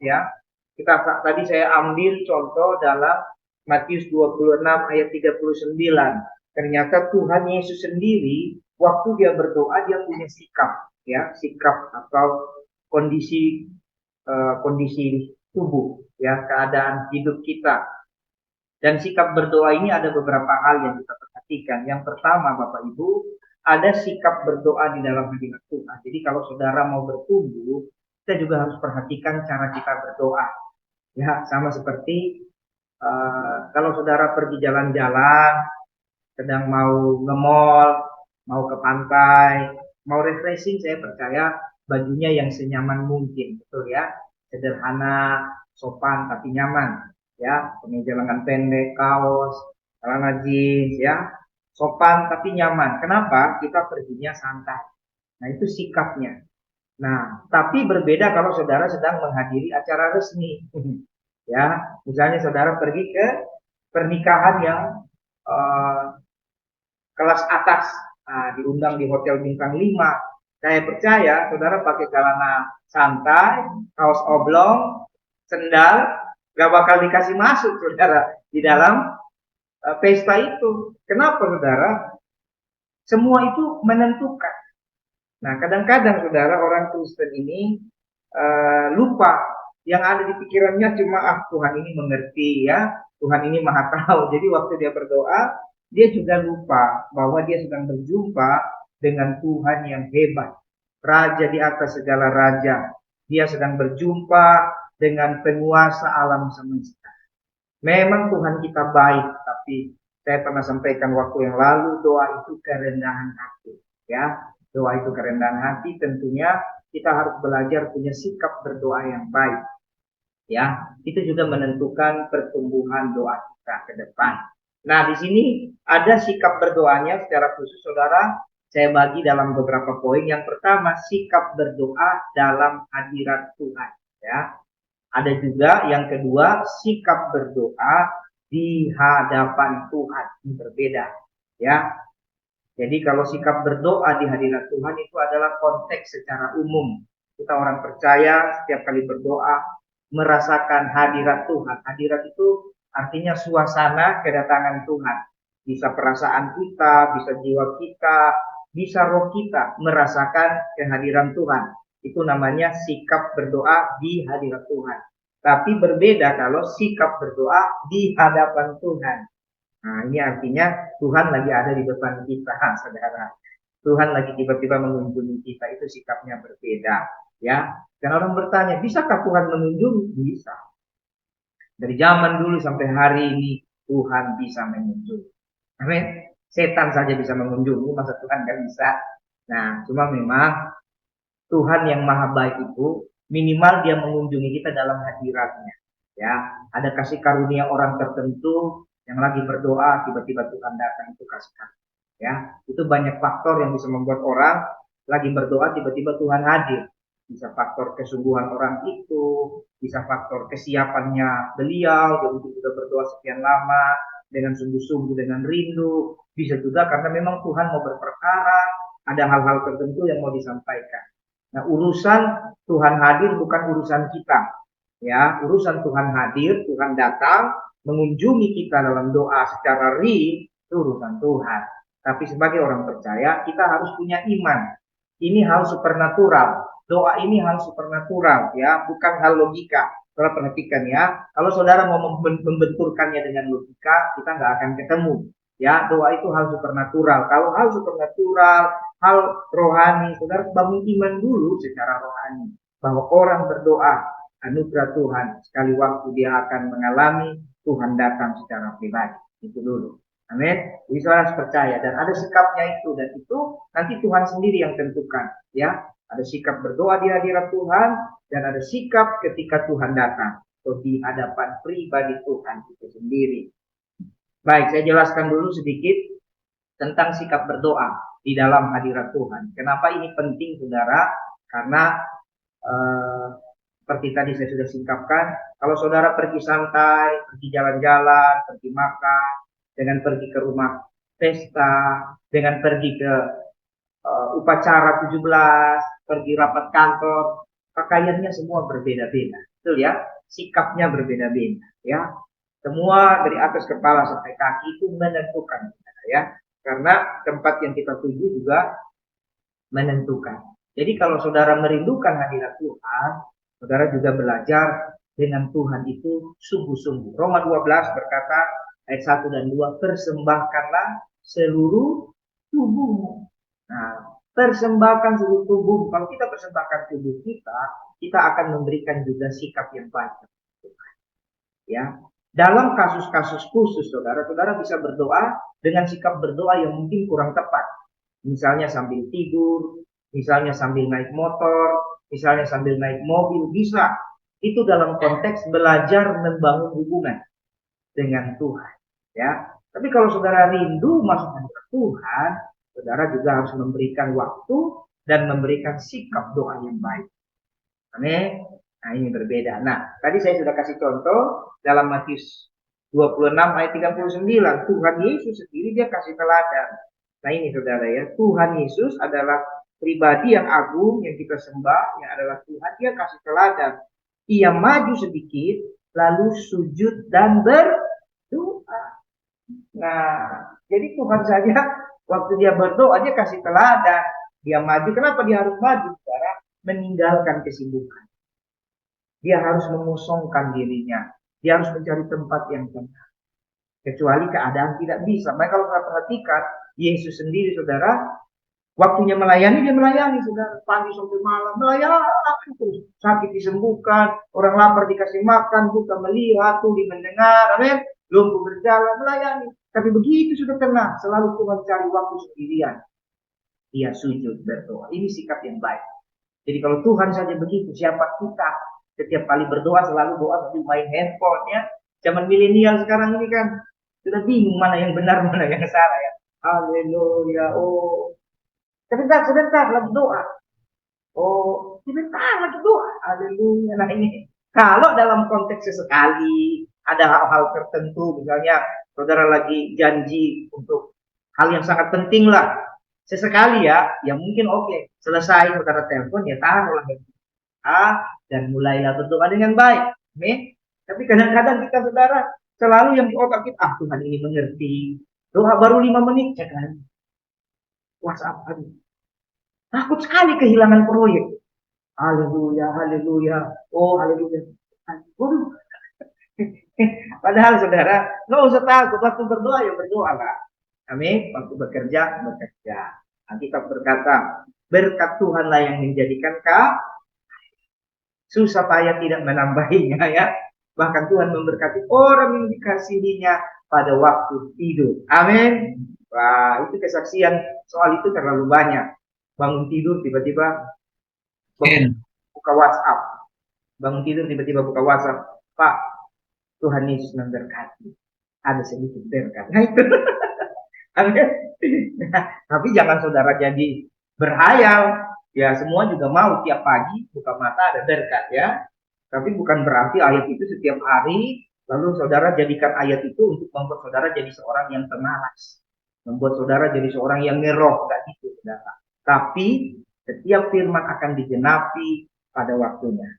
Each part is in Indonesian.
ya. Tadi saya ambil contoh dalam Matius 26 ayat 39. Ternyata Tuhan Yesus sendiri waktu dia berdoa dia punya sikap, ya, sikap atau kondisi kondisi tubuh, ya, keadaan hidup kita. Dan sikap berdoa ini ada beberapa hal yang kita perhatikan. Yang pertama, Bapak Ibu, ada sikap berdoa di dalam hadirat Tuhan. Jadi kalau saudara mau bertumbuh, kita juga harus perhatikan cara kita berdoa. Ya, sama seperti kalau saudara pergi jalan-jalan, sedang mau nge-mall, mau ke pantai, mau refreshing, saya percaya bajunya yang senyaman mungkin, betul ya, sederhana, sopan tapi nyaman, ya, kemeja lengan pendek, kaos, celana jeans, ya, sopan tapi nyaman. Kenapa? Kita perginya santai. Nah itu sikapnya. Nah, tapi berbeda kalau saudara sedang menghadiri acara resmi. Ya, misalnya saudara pergi ke pernikahan yang eh, kelas atas, diundang di hotel bintang 5. Saya percaya saudara pakai celana santai, kaos oblong, sendal, gak bakal dikasih masuk saudara di dalam pesta itu. Kenapa saudara? Semua itu menentukan. Nah, kadang-kadang saudara orang Kristen ini lupa, yang ada di pikirannya cuma Tuhan ini mengerti, ya, Tuhan ini maha tahu. Jadi waktu dia berdoa, dia juga lupa bahwa dia sedang berjumpa dengan Tuhan yang hebat, Raja di atas segala raja. Dia sedang berjumpa dengan penguasa alam semesta. Memang Tuhan kita baik, tapi saya pernah sampaikan waktu yang lalu, doa itu kerendahan hati, ya. Doa itu kerendahan hati, tentunya kita harus belajar punya sikap berdoa yang baik, ya. Itu juga menentukan pertumbuhan doa kita ke depan. Nah, di sini ada sikap berdoanya secara khusus saudara, saya bagi dalam beberapa poin. Yang pertama, sikap berdoa dalam hadirat Tuhan, ya. Ada juga yang kedua, sikap berdoa di hadapan Tuhan. Ini berbeda, ya. Jadi kalau sikap berdoa di hadirat Tuhan itu adalah konteks secara umum. Kita orang percaya setiap kali berdoa merasakan hadirat Tuhan. Hadirat itu artinya suasana kedatangan Tuhan. Bisa perasaan kita, bisa jiwa kita, bisa roh kita merasakan kehadiran Tuhan. Itu namanya sikap berdoa di hadirat Tuhan. Tapi berbeda kalau sikap berdoa di hadapan Tuhan. Nah, ini artinya Tuhan lagi ada di depan kita, saudara. Tuhan lagi tiba-tiba mengunjungi kita, itu sikapnya berbeda, ya. Dan orang bertanya, bisakah Tuhan mengunjungi? Bisa. Dari zaman dulu sampai hari ini Tuhan bisa mengunjungi. Amin. Setan saja bisa mengunjungi, masa Tuhan kan bisa. Nah, cuma memang Tuhan yang maha baik itu minimal dia mengunjungi kita dalam hadiratnya. Ya, ada kasih karunia orang tertentu yang lagi berdoa tiba-tiba Tuhan datang, itu kasih karunia. Ya, itu banyak faktor yang bisa membuat orang lagi berdoa tiba-tiba Tuhan hadir. Bisa faktor kesungguhan orang itu, bisa faktor kesiapannya beliau yang sudah berdoa sekian lama dengan sungguh-sungguh dengan rindu. Bisa juga karena memang Tuhan mau berperkara, ada hal-hal tertentu yang mau disampaikan. Nah, urusan Tuhan hadir bukan urusan kita. Ya, urusan Tuhan hadir, Tuhan datang mengunjungi kita dalam doa secara real, itu urusan Tuhan. Tapi sebagai orang percaya, kita harus punya iman. Ini hal supernatural. Doa ini hal supernatural, ya, bukan hal logika. Saudara perhatikan ya, kalau saudara mau membenturkannya dengan logika, kita nggak akan ketemu. Ya, doa itu hal supernatural. Kalau hal supernatural, hal rohani, saudara bangun iman dulu secara rohani. Bahwa orang berdoa, anugerah Tuhan, sekali waktu dia akan mengalami Tuhan datang secara pribadi. Itu dulu. Amin. Jadi saudara harus percaya dan ada sikapnya itu, dan itu nanti Tuhan sendiri yang tentukan. Ya, ada sikap berdoa di hadirat Tuhan dan ada sikap ketika Tuhan datang atau di hadapan pribadi Tuhan itu sendiri. Baik, saya jelaskan dulu sedikit tentang sikap berdoa di dalam hadirat Tuhan. Kenapa ini penting, saudara? Karena seperti tadi saya sudah singkapkan, kalau saudara pergi santai, pergi jalan-jalan, pergi makan, dengan pergi ke rumah pesta, dengan pergi ke upacara 17, pergi rapat kantor, pakaiannya semua berbeda-beda, betul ya? Sikapnya berbeda-beda, ya. Semua dari atas kepala sampai kaki itu menentukan, ya. Karena tempat yang kita tuju juga menentukan. Jadi kalau saudara merindukan hadirat Tuhan, saudara juga belajar dengan Tuhan itu sungguh-sungguh. Roma 12 berkata ayat 1 dan 2, persembahkanlah seluruh tubuhmu. Nah, persembahkan seluruh tubuh. Kalau kita persembahkan tubuh kita, kita akan memberikan juga sikap yang baik. Ya, dalam kasus-kasus khusus, saudara bisa berdoa dengan sikap berdoa yang mungkin kurang tepat. Misalnya sambil tidur, misalnya sambil naik motor, misalnya sambil naik mobil, bisa. Itu dalam konteks belajar membangun hubungan dengan Tuhan. Ya, tapi kalau saudara rindu masuk ke Tuhan, saudara juga harus memberikan waktu dan memberikan sikap doa yang baik. Amin. Nah, ini berbeda. Nah, tadi saya sudah kasih contoh dalam Matius 26 ayat 39. Tuhan Yesus sendiri dia kasih teladan. Nah, ini saudara ya. Tuhan Yesus adalah pribadi yang agung yang kita sembah, yang adalah Tuhan. Dia kasih teladan. Ia maju sedikit, lalu sujud dan berdoa. Nah, jadi Tuhan saja waktu dia berdoa, dia kasih teladan. Dia maju. Kenapa dia harus maju, saudara? Meninggalkan kesibukan. Dia harus mengosongkan dirinya. Dia harus mencari tempat yang tenang. Kecuali keadaan tidak bisa. Maka kalau saya perhatikan, Yesus sendiri, saudara, waktunya melayani, dia melayani, saudara. Pagi sampai malam, melayani terus. Sakit disembuhkan, orang lapar dikasih makan, buta melihat, tuli mendengar, amin. Lumpuh berjalan, melayani. Tapi begitu sudah tenang, selalu Tuhan cari waktu sendirian. Dia sujud berdoa. Ini sikap yang baik. Jadi kalau Tuhan saja begitu, siapa kita? Setiap kali berdoa selalu doa sambil main handphone ya. Zaman milenial sekarang ini kan sudah bingung mana yang benar, mana yang salah ya. Haleluya. Oh, sebentar lagi doa. Oh, sebentar lagi doa. Haleluya. Nah ini kalau dalam konteks sesekali ada hal-hal tertentu, misalnya saudara lagi janji untuk hal yang sangat penting lah, sesekali ya mungkin oke. Selesai saudara telepon ya taruhlah dan mulailah berdoa dengan baik. Amin. Tapi kadang-kadang kita saudara selalu yang di otak kita, Tuhan ini mengerti. Doa baru 5 menit, cek lagi. WhatsApp lagi. Takut sekali kehilangan proyek. Haleluya, haleluya. Oh, haleluya. Waduh. Padahal saudara, nggak usah takut. Waktu berdoa ya berdoa lah. Amin. Waktu bekerja, bekerja. Alkitab berkata, berkat Tuhanlah yang menjadikan susah payah tidak menambahinya ya. Bahkan Tuhan memberkati orang yang dikasihinya pada waktu tidur. Amin. Wah, itu kesaksian soal itu terlalu banyak. Bangun tidur tiba-tiba buka WhatsApp. Bangun tidur tiba-tiba buka WhatsApp. Pak, Tuhan Yesus memberkati. Ada sedikit berkat. Nah itu. Amin. Tapi jangan saudara jadi berhayal. Ya semua juga mau tiap pagi buka mata ada berkat ya. Tapi bukan berarti ayat itu setiap hari lalu saudara jadikan ayat itu untuk membuat saudara jadi seorang yang pemalas. Membuat saudara jadi seorang yang ngeroh. Enggak gitu saudara. Tapi setiap firman akan digenapi pada waktunya.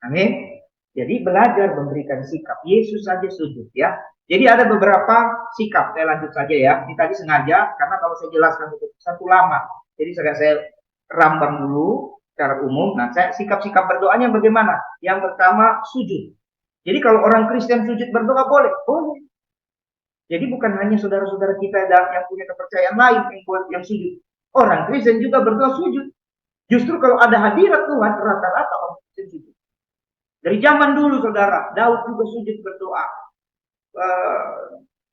Amin. Jadi belajar memberikan sikap. Yesus saja sujud ya. Jadi ada beberapa sikap. Saya lanjut saja ya. Ini tadi sengaja karena kalau saya jelaskan itu satu lama. Jadi saya rambang dulu secara umum. Nah, sikap-sikap berdoanya bagaimana? Yang pertama sujud. Jadi kalau orang Kristen sujud berdoa boleh, boleh. Jadi bukan hanya saudara-saudara kita yang punya kepercayaan lain yang sujud. Orang Kristen juga berdoa sujud. Justru kalau ada hadirat Tuhan, rata-rata orang Kristen sujud. Dari zaman dulu saudara, Daud juga sujud berdoa.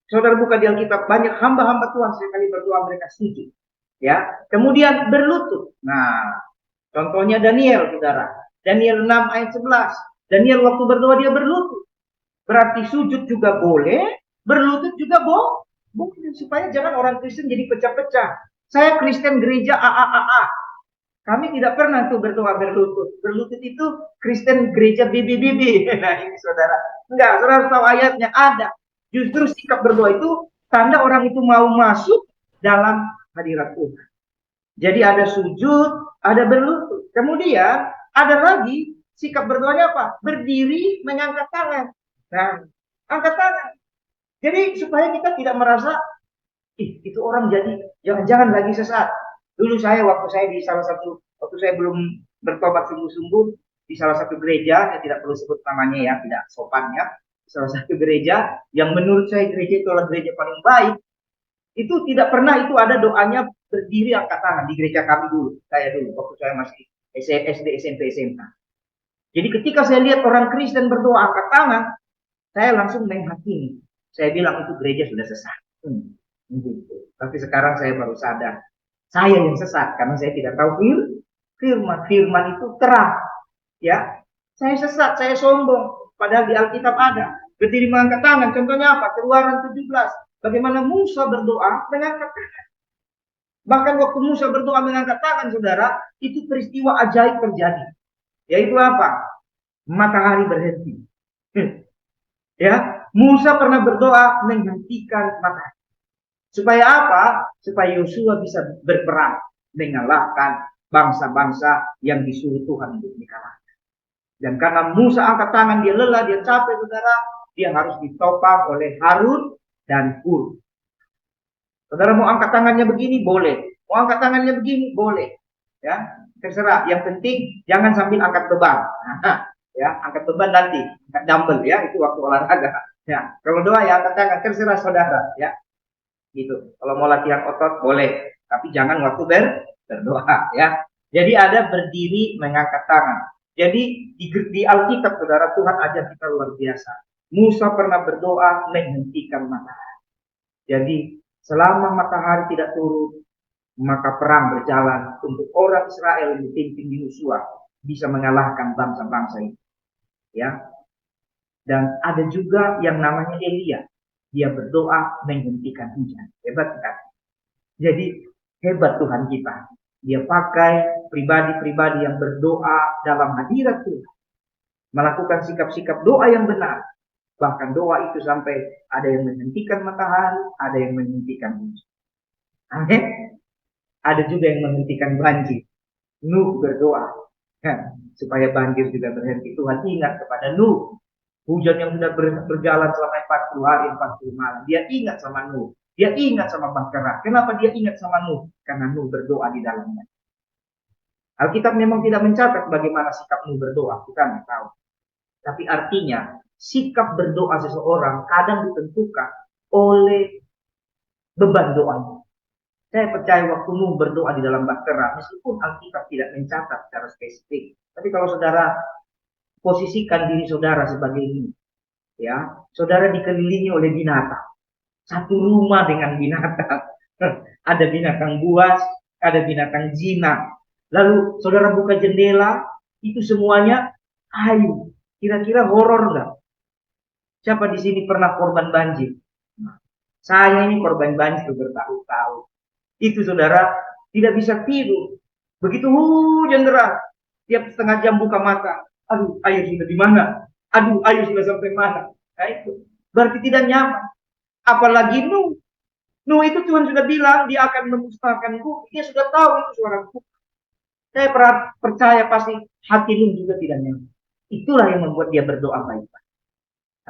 Saudara buka di Alkitab, banyak hamba-hamba Tuhan sekali berdoa mereka sujud. Ya, kemudian berlutut. Nah, contohnya Daniel, saudara. Daniel 6 ayat 11. Daniel waktu berdoa dia berlutut. Berarti sujud juga boleh, berlutut juga boleh. Supaya jangan orang Kristen jadi pecah-pecah. Saya Kristen gereja AAAA. Kami tidak pernah tuh berdoa berlutut. Berlutut itu Kristen gereja BBBB. Nah ini saudara. Enggak, saudara tahu ayatnya ada. Justru sikap berdoa itu tanda orang itu mau masuk dalam hadirat Tuhan. Jadi ada sujud, ada berlutut. Kemudian Ada lagi sikap berdoanya apa? Berdiri mengangkat tangan. Nah, angkat tangan. Jadi supaya kita tidak merasa, itu orang jadi jangan-jangan lagi sesat. Dulu waktu saya di salah satu, waktu saya belum bertobat sungguh-sungguh, di salah satu gereja, saya tidak perlu sebut namanya ya, tidak sopan ya, salah satu gereja yang menurut saya gereja itu adalah gereja paling baik, itu tidak pernah itu ada doanya berdiri angkat tangan di gereja kami dulu, saya dulu waktu saya masih SD, SMP, SMA. Jadi ketika saya lihat orang Kristen berdoa angkat tangan, saya langsung menghakimi. Saya bilang itu gereja sudah sesat. Gitu. Tapi sekarang saya baru sadar, saya yang sesat karena saya tidak tahu firman. Firman itu terang, ya. Saya sesat, saya sombong. Padahal di Alkitab ada. Berdiri mengangkat tangan. Contohnya apa? Keluaran 17. Bagaimana Musa berdoa mengangkat tangan. Bahkan waktu Musa berdoa mengangkat tangan, saudara, itu peristiwa ajaib terjadi. Yaitu apa? Matahari berhenti. Ya, Musa pernah berdoa menghentikan matahari. Supaya apa? Supaya Yosua bisa berperang mengalahkan bangsa-bangsa yang disuruh Tuhan untuk dikalahkan. Dan karena Musa angkat tangan, dia lelah, dia capek, saudara, dia harus ditopang oleh Harun dan Hur. Saudara mau angkat tangannya begini, boleh. Mau angkat tangannya begini, boleh. Ya, terserah. Yang penting jangan sambil angkat beban. Ya, angkat beban nanti, angkat dumbbell ya, itu waktu olahraga. Ya, kalau doa ya angkat tangan, terserah saudara. Ya, gitu. Kalau mau latihan otot boleh, tapi jangan waktu berdoa ya. Jadi ada berdiri mengangkat tangan. Jadi di Alkitab saudara, Tuhan ajar kita luar biasa. Musa pernah berdoa menghentikan matahari. Jadi selama matahari tidak turun, maka perang berjalan untuk orang Israel yang dipimpin Yosua bisa mengalahkan bangsa-bangsa itu. Ya. Dan ada juga yang namanya Elia. Dia berdoa menghentikan hujan. Hebat kan? Jadi hebat Tuhan kita. Dia pakai pribadi-pribadi yang berdoa dalam hadirat Tuhan. Melakukan sikap-sikap doa yang benar. Bahkan doa itu sampai ada yang menghentikan matahari, ada yang menghentikan hujan. Amin. Ada juga yang menghentikan banjir. Nuh berdoa supaya banjir juga berhenti. Tuhan ingat kepada Nuh. Hujan yang sudah berjalan selama 40 hari, 40 malam. Dia ingat sama Nuh. Dia ingat sama Bahtera. Kenapa dia ingat sama Nuh? Karena Nuh berdoa di dalamnya. Alkitab memang tidak mencatat bagaimana sikap Nuh berdoa. Kita tidak tahu. Tapi artinya, sikap berdoa seseorang kadang ditentukan oleh beban doanya. Saya percaya waktu Nuh berdoa di dalam Bahtera, meskipun Alkitab tidak mencatat secara spesifik. Tapi kalau saudara posisikan diri saudara sebagai ini, ya, saudara dikelilingi oleh binatang, satu rumah dengan binatang, ada binatang buas, ada binatang jinak, lalu saudara buka jendela, itu semuanya kayu. Kira-kira horor nggak? Siapa di sini pernah korban banjir? Saya ini korban banjir bertahun-tahun. Itu saudara tidak bisa tidur. Begitu hujan deras, tiap setengah jam buka mata, aduh air sudah di mana? Aduh air sudah sampai mana? Nah itu berarti tidak nyaman. Apalagi Nuh. Nuh itu Tuhan sudah bilang dia akan memusnahkan bumi. Dia sudah tahu itu suara Tuhan. Saya percaya pasti hati Nuh juga tidak nyaman. Itulah yang membuat dia berdoa baik-baik.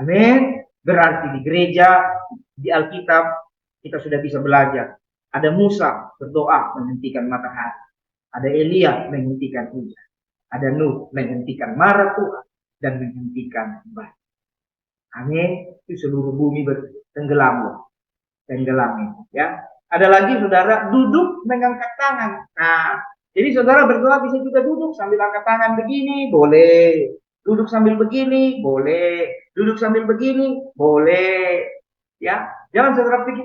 Amin. Berarti di gereja, di Alkitab kita sudah bisa belajar. Ada Musa berdoa menghentikan matahari. Ada Elia menghentikan hujan. Ada Nuh menghentikan marah Tuhan dan menghentikan banjir. Amin. Itu seluruh bumi bertenggelam loh. Tenggelam ya. Ada lagi saudara duduk mengangkat tangan. Nah, jadi saudara berdoa bisa juga duduk sambil angkat tangan begini, boleh. Duduk sambil begini, boleh. Duduk sambil begini, boleh. Ya, jangan saudara pikir,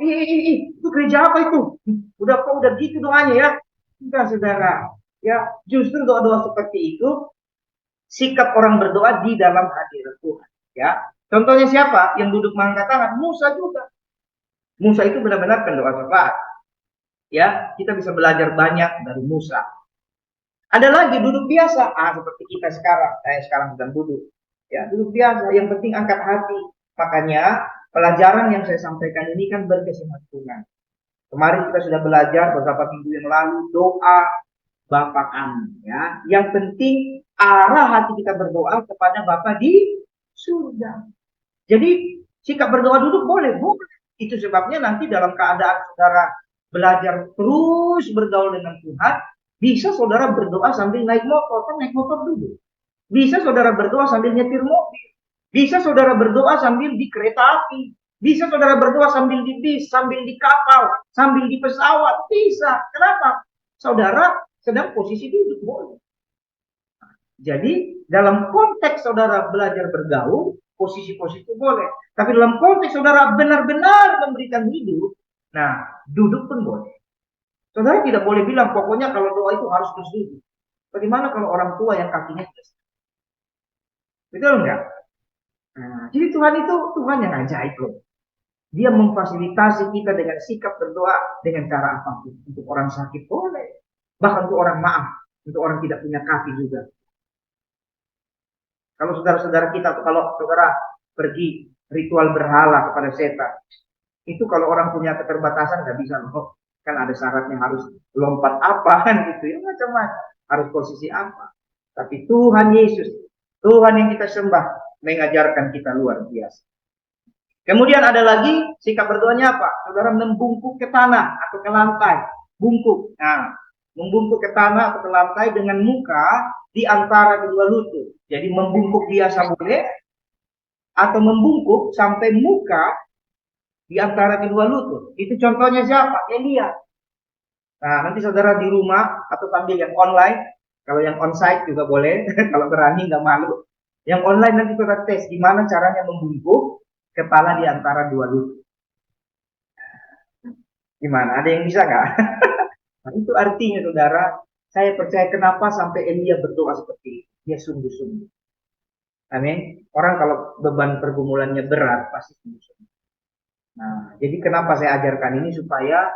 itu gereja apa itu? Udah gitu doanya ya. Enggak saudara. Ya, justru doa-doa seperti itu sikap orang berdoa di dalam hadirat Tuhan. Ya, contohnya siapa yang duduk mengangkat tangan? Musa juga. Musa itu benar-benar pendoa syafaat. Ya, kita bisa belajar banyak dari Musa. Ada lagi duduk biasa, seperti kita sekarang. Saya sekarang sedang duduk. Ya, duduk biasa. Yang penting angkat hati. Makanya pelajaran yang saya sampaikan ini kan berkesinambungan. Kemarin kita sudah belajar beberapa minggu yang lalu doa Bapa kami, ya. Yang penting arah hati kita berdoa kepada Bapa di surga. Jadi sikap berdoa duduk boleh, boleh. Itu sebabnya nanti dalam keadaan saudara belajar terus bergaul dengan Tuhan, bisa saudara berdoa sambil naik motor, kan naik motor duduk. Bisa saudara berdoa sambil nyetir mobil. Bisa saudara berdoa sambil di kereta api. Bisa saudara berdoa sambil di bis, sambil di kapal, sambil di pesawat. Bisa. Kenapa? Saudara sedang posisi duduk, boleh. Jadi dalam konteks saudara belajar bergaul, posisi-posisi itu boleh. Tapi dalam konteks saudara benar-benar memberikan hidup, nah duduk pun boleh. Saudara tidak boleh bilang pokoknya kalau doa itu harus berduduk. Bagaimana kalau orang tua yang kakinya terus? Betul enggak? Nah, jadi Tuhan itu Tuhan yang ajaib loh. Dia memfasilitasi kita dengan sikap berdoa dengan cara apapun. Untuk orang sakit boleh. Bahkan untuk orang maaf. Untuk orang tidak punya kaki juga. Kalau saudara-saudara kita, kalau saudara pergi ritual berhala kepada setan, itu kalau orang punya keterbatasan nggak bisa loh. Kan ada syaratnya harus lompat apa kan gitu ya macam-macam. Harus posisi apa. Tapi Tuhan Yesus, Tuhan yang kita sembah, mengajarkan kita luar biasa. Kemudian ada lagi sikap berdoanya apa? Saudara membungkuk ke tanah atau ke lantai. Bungkuk. Nah, membungkuk ke tanah atau ke lantai dengan muka di antara kedua lutut. Jadi membungkuk biasa boleh atau membungkuk sampai muka di antara kedua lutut. Itu contohnya siapa? Elia. Nah, nanti saudara di rumah atau sambil yang online, kalau yang onsite juga boleh, kalau berani nggak malu. Yang online nanti saudara tes gimana caranya membungkuk kepala di antara dua lutut. Gimana? Ada yang bisa nggak? Nah, itu artinya saudara, saya percaya kenapa sampai Elia berdoa seperti itu. Dia sungguh-sungguh. Amin. Orang kalau beban pergumulannya berat pasti sungguh-sungguh. Nah, jadi kenapa saya ajarkan ini supaya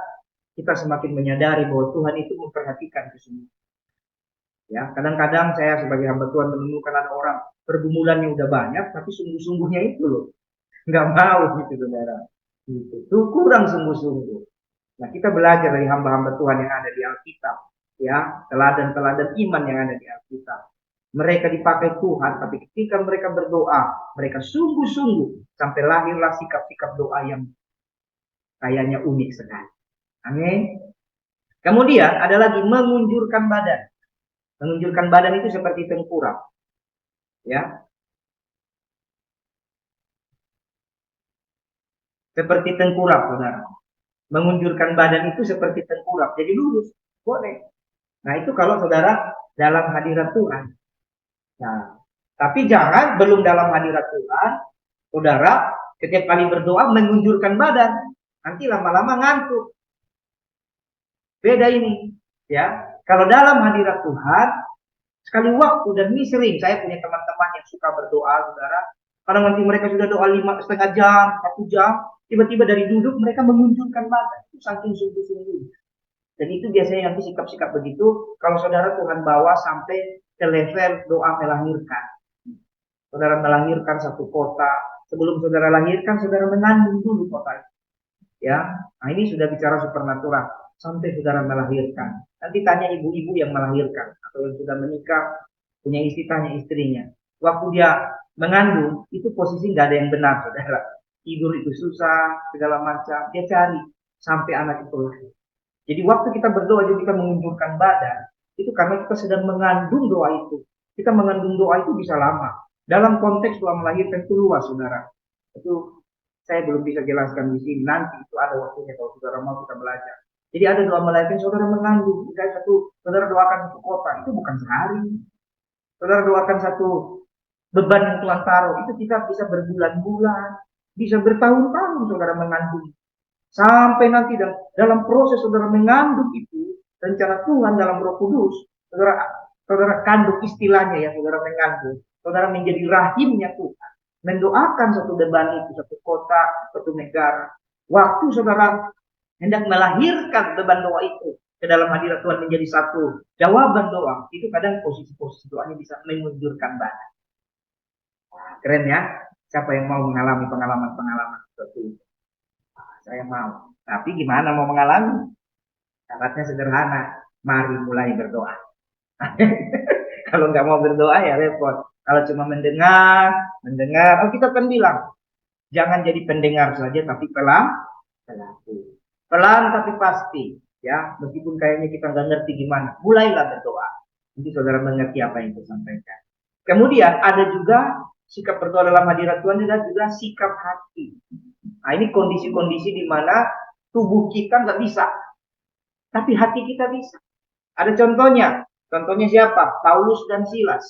kita semakin menyadari bahwa Tuhan itu memperhatikan kesungguhan. Ya, kadang-kadang saya sebagai hamba Tuhan menemukan ada orang pergumulannya udah banyak, tapi sungguh-sungguhnya itu loh, nggak mau gitu saudara. Gitu. Itu kurang sungguh-sungguh. Nah, kita belajar dari hamba-hamba Tuhan yang ada di Alkitab, ya, teladan-teladan iman yang ada di Alkitab. Mereka dipakai Tuhan, tapi ketika mereka berdoa, mereka sungguh-sungguh sampai lahirlah sikap-sikap doa yang kayaknya unik sekali. Amin. Kemudian ada lagi mengunjurkan badan. Menunjukkan badan itu seperti tengkurap. Ya. Seperti tengkurap, saudara. Mengunjurkan badan itu seperti tengkurap. Jadi lurus. Boleh. Nah, itu kalau saudara dalam hadirat Tuhan. Nah, tapi jangan belum dalam hadirat Tuhan, saudara setiap kali berdoa mengunjurkan badan. Nanti lama-lama ngantuk. Beda ini. Ya. Kalau dalam hadirat Tuhan, sekali waktu, dan ini sering, saya punya teman-teman yang suka berdoa, saudara. Kadang nanti mereka sudah doa 5,5 jam, 1 jam, tiba-tiba dari duduk mereka mengunjungkan badan. Itu saking sungguh-sungguh. Dan itu biasanya nanti sikap-sikap begitu, kalau saudara Tuhan bawa sampai ke level doa melahirkan. Saudara melahirkan satu kota, sebelum saudara lahirkan, saudara mengandung dulu kota itu. Ya, nah ini sudah bicara supernatural sampai saudara melahirkan. Nanti tanya ibu-ibu yang melahirkan atau yang sudah menikah punya istri, tanya istrinya. Waktu dia mengandung itu posisi nggak ada yang benar, saudara. Tidur itu susah, segala macam. Dia cari sampai anak itu lahir. Jadi waktu kita berdoa, jadi kita mengunjurkan badan, itu karena kita sedang mengandung doa itu. Kita mengandung doa itu bisa lama. Dalam konteks doa melahirkan itu luas, saudara. Itu saya belum bisa jelaskan di sini. Nanti itu ada waktunya kalau saudara mau kita belajar. Jadi ada doa melahirkan saudara mengandung. Misalnya saudara doakan satu kota, itu bukan sehari. Saudara doakan satu beban yang Tuhan taruh, itu kita bisa berbulan-bulan, bisa bertahun-tahun saudara mengandung. Sampai nanti dalam proses saudara mengandung itu, rencana Tuhan dalam Roh Kudus, saudara kandung istilahnya ya, saudara mengandung. Saudara menjadi rahimnya Tuhan. Mendoakan satu beban itu, satu kota, satu negara. Waktu saudara hendak melahirkan beban doa itu ke dalam hadirat Tuhan menjadi satu jawaban doa, itu kadang posisi-posisi doanya bisa mengunjurkan badan. Keren ya. Siapa yang mau mengalami pengalaman-pengalaman seperti itu? Saya mau. Tapi gimana mau mengalami? Syaratnya sederhana. Mari mulai berdoa. Kalau nggak mau berdoa ya repot. Kalau cuma mendengar, mendengar, oh kita kan bilang, jangan jadi pendengar saja, tapi pelaku. Pelan tapi pasti, ya. Meskipun kayaknya kita nggak ngerti gimana, mulailah berdoa. Nanti saudara mengerti apa yang saya sampaikan. Kemudian ada juga sikap berdoa dalam hadirat Tuhan dan juga sikap hati. Nah ini kondisi-kondisi di mana tubuh kita nggak bisa, tapi hati kita bisa. Ada contohnya. Contohnya siapa? Paulus dan Silas.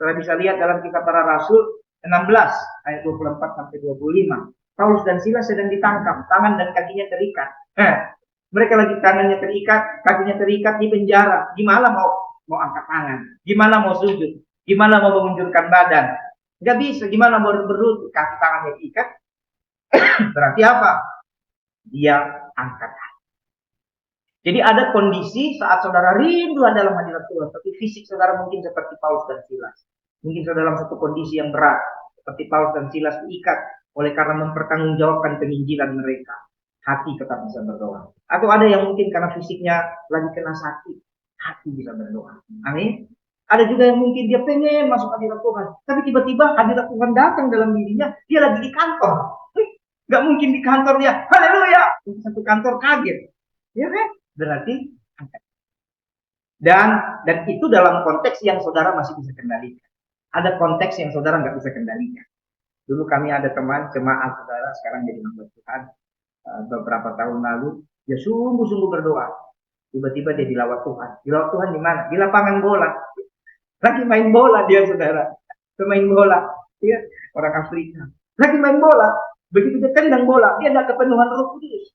Kita bisa lihat dalam kitab para rasul 16 ayat 24 sampai 25. Paulus dan Silas sedang ditangkap, tangan dan kakinya terikat. Mereka lagi tangannya terikat, kakinya terikat di penjara. Gimana mau angkat tangan? Gimana mau sujud? Gimana mau mengunjurkan badan? Gak bisa. Gimana mau berlutut? Kaki tangannya terikat. Berarti apa? Dia angkat. Jadi ada kondisi saat saudara rindu dalam hadirat Tuhan, tapi fisik saudara mungkin seperti Paulus dan Silas. Mungkin saudara dalam satu kondisi yang berat, seperti Paulus dan Silas diikat oleh karena mempertanggungjawabkan penginjilan mereka. Hati tetap bisa berdoa. Atau ada yang mungkin karena fisiknya lagi kena sakit, hati bisa berdoa. Amin. Ada juga yang mungkin dia pengen masuk hadirat Tuhan, tapi tiba-tiba hadirat Tuhan datang dalam dirinya, dia lagi di kantor. Gak mungkin di kantor dia, haleluya. Satu kantor kaget. Ya kan? Berarti dan itu dalam konteks yang saudara masih bisa kendalikan. Ada konteks yang saudara nggak bisa kendalikan. Dulu kami ada teman jemaat saudara sekarang jadi hamba Tuhan beberapa tahun lalu dia sungguh-sungguh berdoa. Tiba-tiba dia dilawat Tuhan. Dilawat Tuhan di mana? Di lapangan bola. Lagi main bola dia saudara. Pemain bola. Dia orang Afrika. Lagi main bola. Begitu dia tendang bola, dia ada kepenuhan Roh Kudus.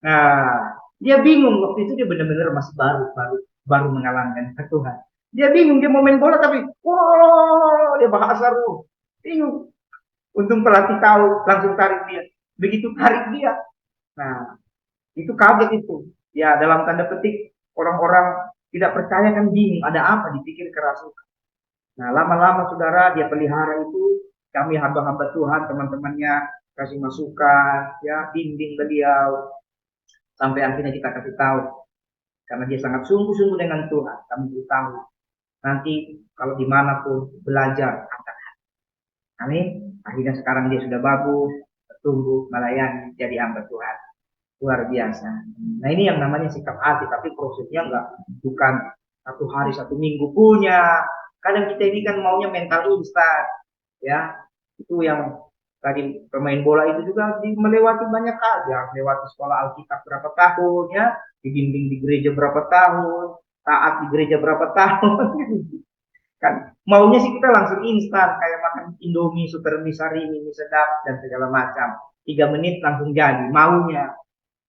Nah, dia bingung waktu itu dia benar-benar masih baru mengalami Tuhan. Dia bingung dia mau main bola tapi wow dia bahasa roh. Bingung. Untung pelatih tahu langsung tarik dia. Begitu tarik dia. Nah, itu kaget itu. Ya dalam tanda petik orang-orang tidak percaya kan bingung ada apa dipikir kerasukan. Nah lama-lama saudara dia pelihara itu kami hamba-hamba Tuhan teman-temannya kasih masukan ya bimbing beliau sampai akhirnya kita kasih tahu karena dia sangat sungguh-sungguh dengan Tuhan kami beritahu nanti kalau dimanapun belajar angkat hati. Amin. Akhirnya sekarang dia sudah bagus bertumbuh melayani jadi hamba Tuhan luar biasa. Nah ini yang namanya sikap hati tapi prosesnya enggak bukan satu hari satu minggu punya. Kadang kita ini kan maunya mental instan ya itu yang tadi pemain bola itu juga melewati banyak hal ya melewati sekolah Alkitab berapa tahun ya dibimbing di gereja berapa tahun taat di gereja berapa tahun kan maunya sih kita langsung instan kayak makan Indomie super mie sari mie sedap dan segala macam 3 menit langsung jadi maunya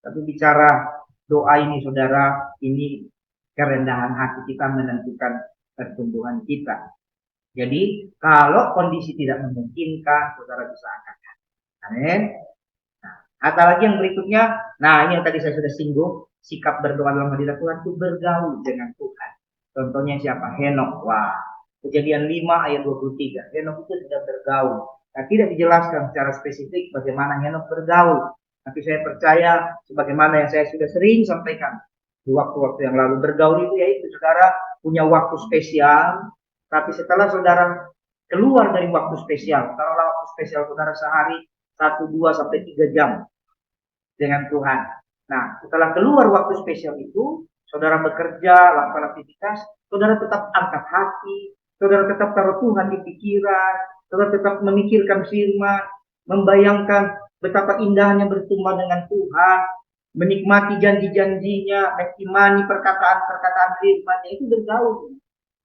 tapi bicara doa ini saudara ini kerendahan hati kita menentukan pertumbuhan kita. Jadi kalau kondisi tidak memungkinkan, saudara bisa angkat. Amin. Nah, ada lagi yang berikutnya. Nah ini yang tadi saya sudah singgung. Sikap berdoa dalam hadirat Tuhan itu bergaul dengan Tuhan. Contohnya siapa? Henok. Wah, Kejadian 5 ayat 23. Henok itu sudah bergaul. Nah, tidak dijelaskan secara spesifik bagaimana Henok bergaul. Tapi saya percaya sebagaimana yang saya sudah sering sampaikan di waktu-waktu yang lalu bergaul itu yaitu saudara punya waktu spesial tapi setelah saudara keluar dari waktu spesial, taruhlah waktu spesial saudara sehari 1, 2, sampai 3 jam dengan Tuhan. Nah, setelah keluar waktu spesial itu, saudara bekerja, lakukan aktivitas, saudara tetap angkat hati, saudara tetap taruh Tuhan di pikiran, saudara tetap memikirkan firman, membayangkan betapa indahnya bertumbuh dengan Tuhan, menikmati janji-janjinya, mengimani perkataan-perkataan firman-Nya itu bergaul.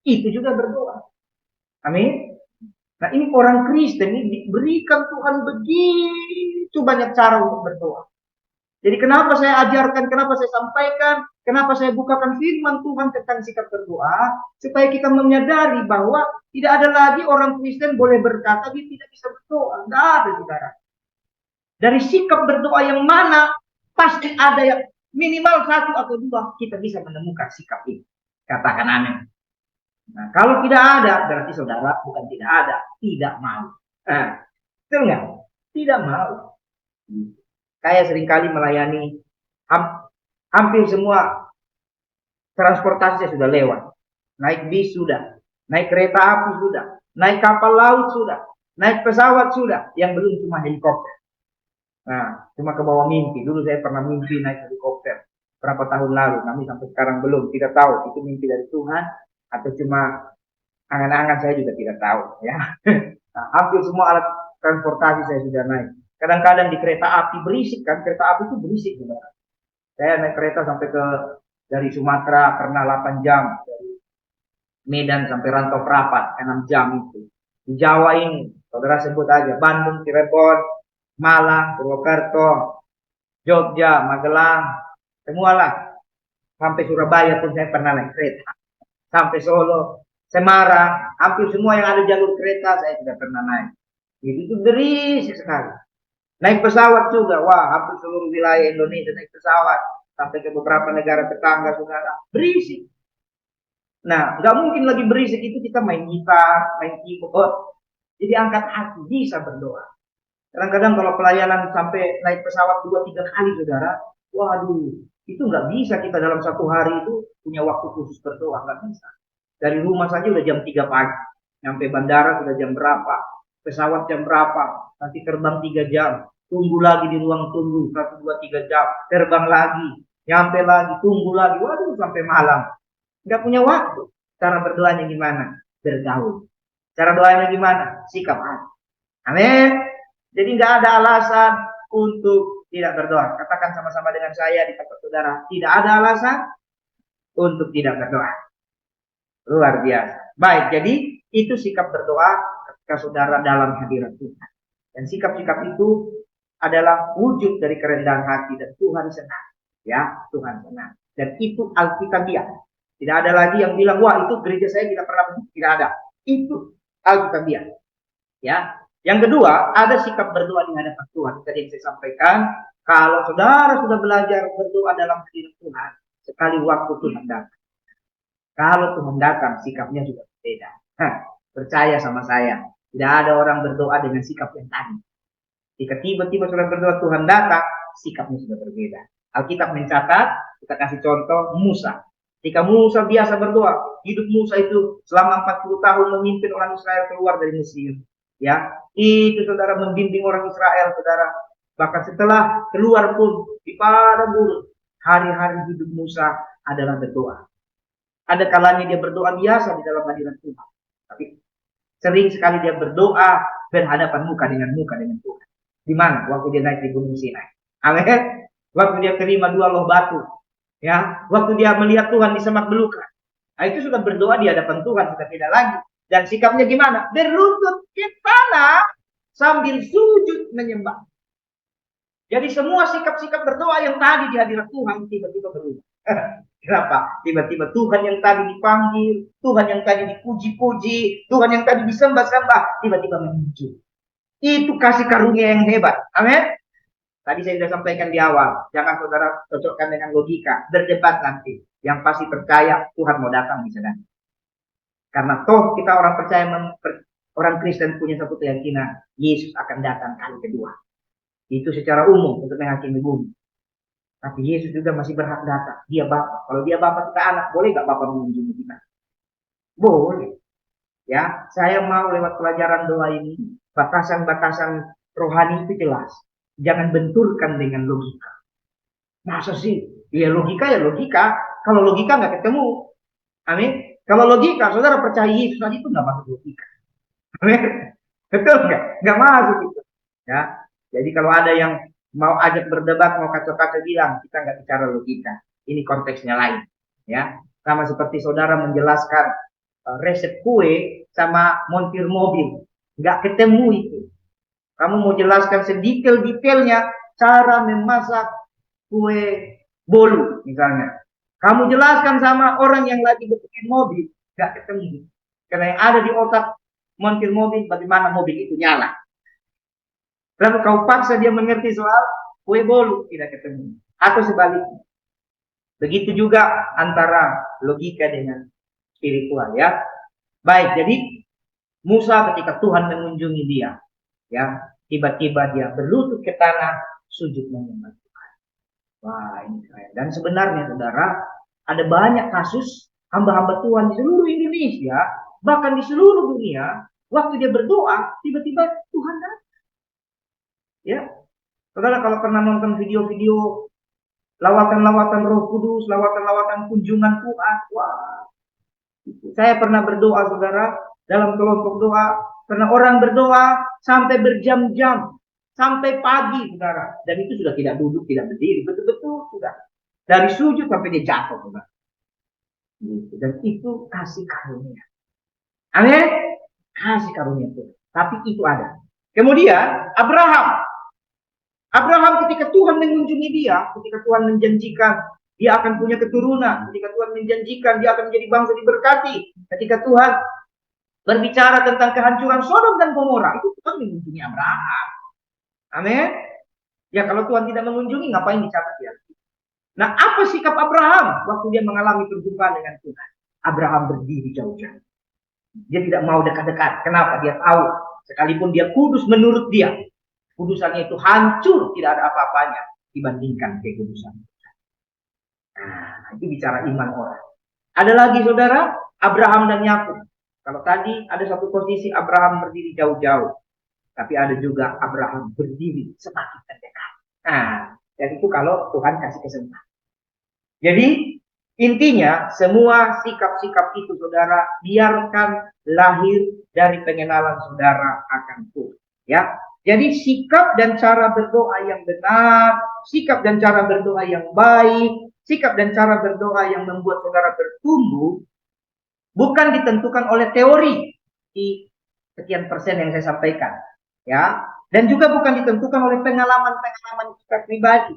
Itu juga berdoa. Amin. Nah ini orang Kristen ini diberikan Tuhan begitu banyak cara untuk berdoa. Jadi kenapa saya ajarkan, kenapa saya sampaikan, kenapa saya bukakan firman Tuhan tentang sikap berdoa, supaya kita menyadari bahwa tidak ada lagi orang Kristen boleh berkata dia tidak bisa berdoa. Tidak ada saudara. Dari sikap berdoa yang mana pasti ada yang minimal 1 atau 2 kita bisa menemukan sikap ini. Katakan amin. Nah, kalau tidak ada, berarti saudara bukan tidak ada, tidak mau. Nah, betul nggak? Tidak mau. Saya seringkali melayani hampir semua transportasi sudah lewat. naik bis sudah, naik kereta api sudah, naik kapal laut sudah, naik pesawat sudah, yang belum cuma helikopter. Nah, cuma ke bawah mimpi. Dulu saya pernah mimpi naik helikopter berapa tahun lalu, kami sampai sekarang belum, tidak tahu itu mimpi dari Tuhan atau cuma angan-angan, saya juga tidak tahu ya. Nah, hampir semua alat transportasi saya sudah naik. Kadang-kadang di kereta api berisik kan, kereta api itu berisik saudara. Saya naik kereta sampai ke dari Sumatera pernah 8 jam, dari Medan sampai Rantau Prapat 6 jam itu. Di Jawa ini, saudara sebut aja, Bandung, Cirebon, Malang, Purwokerto, Jogja, Magelang, semualah. Sampai Surabaya pun saya pernah naik kereta. Sampai Solo, Semarang, hampir semua yang ada jalur kereta saya sudah pernah naik. Itu berisik sekali. Naik pesawat juga, wah hampir seluruh wilayah Indonesia naik pesawat. Sampai ke beberapa negara tetangga, saudara. Berisik. Nah, nggak mungkin lagi berisik itu kita main gitar, main keyboard. Jadi angkat hati, bisa berdoa. Kadang-kadang kalau pelayanan sampai naik pesawat 2-3 kali, saudara, waduh, itu nggak bisa kita dalam satu hari itu punya waktu khusus berdoa, nggak bisa. Dari rumah saja udah jam 3 pagi, sampai bandara sudah jam berapa, pesawat jam berapa, nanti terbang 3 jam, tunggu lagi di ruang tunggu 1, 2, 3 jam, terbang lagi, nyampe lagi, tunggu lagi, waduh sampai malam. Nggak punya waktu. Cara berdoanya gimana? Bergaul. Cara doanya gimana? Sikap hati. Amin. Jadi nggak ada alasan untuk tidak berdoa. Katakan sama-sama dengan saya di tempat saudara. Tidak ada alasan untuk tidak berdoa. Luar biasa. Baik, jadi itu sikap berdoa ketika saudara dalam hadirat Tuhan. Dan sikap-sikap itu adalah wujud dari kerendahan hati dan Tuhan senang. Ya, Tuhan senang. Dan itu alkitabiah. Tidak ada lagi yang bilang, wah itu gereja saya tidak pernah begitu. Tidak ada. Itu alkitabiah. Ya. Yang kedua, ada sikap berdoa di hadapan Tuhan. Tadi yang saya sampaikan, kalau saudara sudah belajar berdoa dalam hadirat Tuhan, sekali waktu Tuhan datang. Kalau Tuhan datang, sikapnya juga berbeda. Hah, percaya sama saya, tidak ada orang berdoa dengan sikap yang tadi. Jika tiba-tiba sudah berdoa Tuhan datang, sikapnya sudah berbeda. Alkitab mencatat, kita kasih contoh Musa. Jika Musa biasa berdoa, hidup Musa itu selama 40 tahun memimpin orang Israel keluar dari Mesir. Ya, itu saudara membimbing orang Israel, saudara. Bahkan setelah keluar pun di padang gurun, hari-hari hidup Musa adalah berdoa. Ada kalanya dia berdoa biasa di dalam hadirat Tuhan. Tapi sering sekali dia berdoa berhadapan muka dengan Tuhan. Di mana? Waktu dia naik di Gunung Sinai. Amin. Waktu dia terima 2 loh batu. Ya, waktu dia melihat Tuhan di semak belukar. Nah, itu sudah berdoa di hadapan Tuhan, sudah tidak lagi. Dan sikapnya gimana? Berlutut ke tanah sambil sujud menyembah. Jadi semua sikap-sikap berdoa yang tadi di hadirat Tuhan tiba-tiba berubah. Kenapa? Tiba-tiba Tuhan yang tadi dipanggil, Tuhan yang tadi dipuji-puji, Tuhan yang tadi disembah-sembah, tiba-tiba muncul. Itu kasih karunia yang hebat. Amin. Tadi saya sudah sampaikan di awal, jangan saudara cocokkan dengan logika, berdebat nanti. Yang pasti percaya Tuhan mau datang bisa datang. Karena toh kita orang percaya, orang Kristen punya satu keyakinan, Yesus akan datang kali kedua. Itu secara umum untuk menghakimi bumi. Tapi Yesus juga masih berhak datang. Dia Bapa. Kalau dia Bapa kita anak, boleh nggak Bapa mengunjungi kita? Boleh. Ya, saya mau lewat pelajaran doa ini, batasan-batasan rohani itu jelas. Jangan benturkan dengan logika. Masa sih? Ya logika ya logika. Kalau logika nggak ketemu. Amin. Kalau logika, saudara percaya Yesus tadi itu nggak masuk logika. Amin. Betul nggak? Nggak masuk itu. Ya. Jadi kalau ada yang mau ajak berdebat, mau kacau-kacau bilang, kita nggak bicara logika. Ini konteksnya lain. Ya. Sama seperti saudara menjelaskan resep kue sama montir mobil. Nggak ketemu itu. Kamu mau jelaskan sedetail-detailnya cara memasak kue bolu misalnya. Kamu jelaskan sama orang yang lagi bikin mobil, nggak ketemu. Karena yang ada di otak montir mobil, bagaimana mobil itu nyala. Lalu kau paksa dia mengerti soal kue bolu, tidak ketemu. Atau sebaliknya. Begitu juga antara logika dengan spiritual ya. Baik, jadi Musa ketika Tuhan mengunjungi dia, ya tiba-tiba dia berlutut ke tanah, sujud menyembah Tuhan. Wah ini keren. Dan sebenarnya saudara, ada banyak kasus hamba-hamba Tuhan di seluruh Indonesia, bahkan di seluruh dunia, waktu dia berdoa, tiba-tiba Tuhan datang. Ya, saudara kalau pernah nonton video-video lawatan-lawatan Roh Kudus, lawatan-lawatan kunjungan Tuhan, wah, saya pernah berdoa, saudara, dalam kelompok doa, pernah orang berdoa sampai berjam-jam, sampai pagi, saudara, dan itu sudah tidak duduk, tidak berdiri, betul-betul sudah dari sujud sampai dia jatuh, saudara. Dan itu kasih karunia. Amin. Kasih karunia Tuhan. Tapi itu ada. Kemudian Abraham. Abraham ketika Tuhan mengunjungi dia, ketika Tuhan menjanjikan dia akan punya keturunan, ketika Tuhan menjanjikan dia akan menjadi bangsa diberkati, ketika Tuhan berbicara tentang kehancuran Sodom dan Gomora, itu Tuhan mengunjungi Abraham. Amin. Ya kalau Tuhan tidak mengunjungi, ngapain dicatat ya? Nah, apa sikap Abraham waktu dia mengalami perjumpaan dengan Tuhan? Abraham berdiri jauh-jauh. Dia tidak mau dekat-dekat. Kenapa? Dia tahu, sekalipun dia kudus menurut dia, kudusannya itu hancur, tidak ada apa-apanya dibandingkan kekudusan. Nah, itu bicara iman orang. Ada lagi saudara, Abraham dan Yakub. Kalau tadi ada satu posisi Abraham berdiri jauh-jauh, tapi ada juga Abraham berdiri semakin dekat. Nah, dan itu kalau Tuhan kasih kesempatan. Jadi intinya semua sikap-sikap itu saudara biarkan lahir dari pengenalan saudara akan Tuhan. Ya, jadi sikap dan cara berdoa yang benar, sikap dan cara berdoa yang baik, sikap dan cara berdoa yang membuat saudara bertumbuh, bukan ditentukan oleh teori di sekian persen yang saya sampaikan, ya, dan juga bukan ditentukan oleh pengalaman-pengalaman kita pribadi.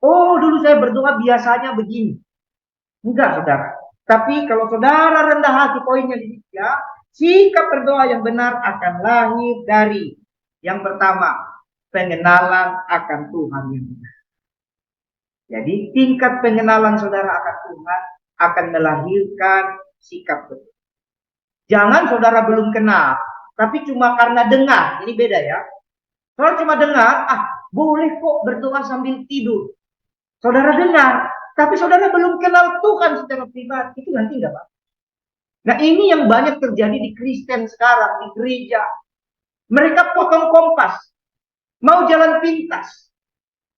Oh, dulu saya berdoa biasanya begini. Enggak, saudara. Tapi kalau saudara rendah hati, poinnya di sini ya, sikap berdoa yang benar akan lahir dari yang pertama, pengenalan akan Tuhan yang benar. Jadi tingkat pengenalan saudara akan Tuhan akan melahirkan sikap berdoa. Jangan saudara belum kenal, tapi cuma karena dengar. Ini beda ya. Saudara cuma dengar, boleh kok berdoa sambil tidur. Saudara dengar, tapi saudara belum kenal Tuhan secara pribadi, itu nanti enggak apa. Nah, ini yang banyak terjadi di Kristen sekarang, di gereja. Mereka potong kompas, mau jalan pintas.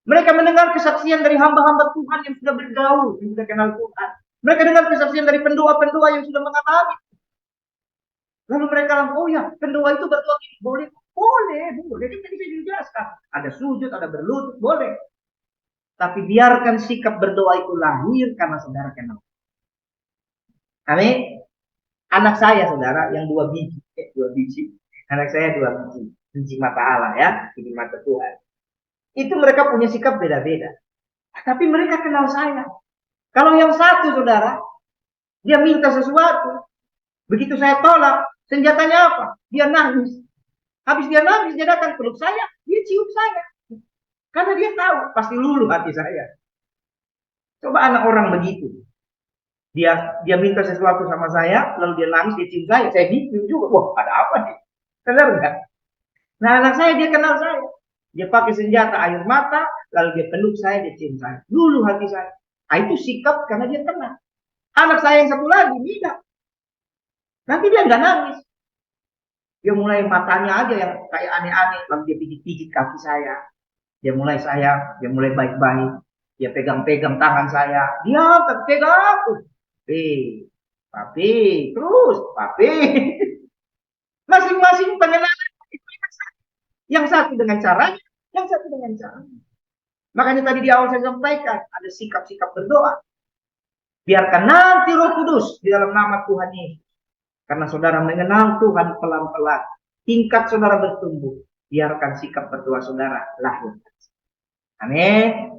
Mereka mendengar kesaksian dari hamba-hamba Tuhan yang sudah bergaul, yang sudah kenal Tuhan. Mereka dengar kesaksian dari pendoa-pendoa yang sudah mengalami. Lalu mereka bilang, oh ya, pendoa itu berdoa gini, boleh? Boleh. Jadi tadi saya jelaskan. Ada sujud, ada berlutut, boleh. Tapi biarkan sikap berdoa itu lahir karena saudara kenal. Amin. Anak saya, saudara, yang dua biji. Anak saya 2 biji mata Allah ya, biji mata Tuhan. Itu mereka punya sikap beda-beda. Tapi mereka kenal saya. Kalau yang satu, saudara, dia minta sesuatu. Begitu saya tolak, senjatanya apa? Dia nangis. Habis dia nangis, dia datang peluk saya, dia cium saya. Karena dia tahu, pasti luluh hati saya. Coba anak orang begitu. Dia minta sesuatu sama saya, lalu dia nangis, dia cium saya bingung juga. Wah, ada apa nih? Benar enggak? Nah, anak saya dia kenal saya. Dia pakai senjata air mata, lalu dia peluk saya, dia cium saya. Luluh hati saya. Nah, itu sikap karena dia kenal. Anak saya yang satu lagi, tidak. Nanti dia nggak nangis. Dia mulai matanya aja yang kayak aneh-aneh, lalu dia pijit-pijit kaki saya. Dia mulai sayang, dia mulai baik-baik. Dia pegang-pegang tangan saya. Dia pegang. Papi, terus papi. Masing-masing pengenalan. Yang satu dengan caranya, yang satu dengan caranya. Makanya tadi di awal saya sampaikan, ada sikap-sikap berdoa. Biarkan nanti Roh Kudus di dalam nama Tuhan Yesus. Karena saudara mengenal Tuhan pelan-pelan. Tingkat saudara bertumbuh. Biarkan sikap berdoa saudara lahir. Amin.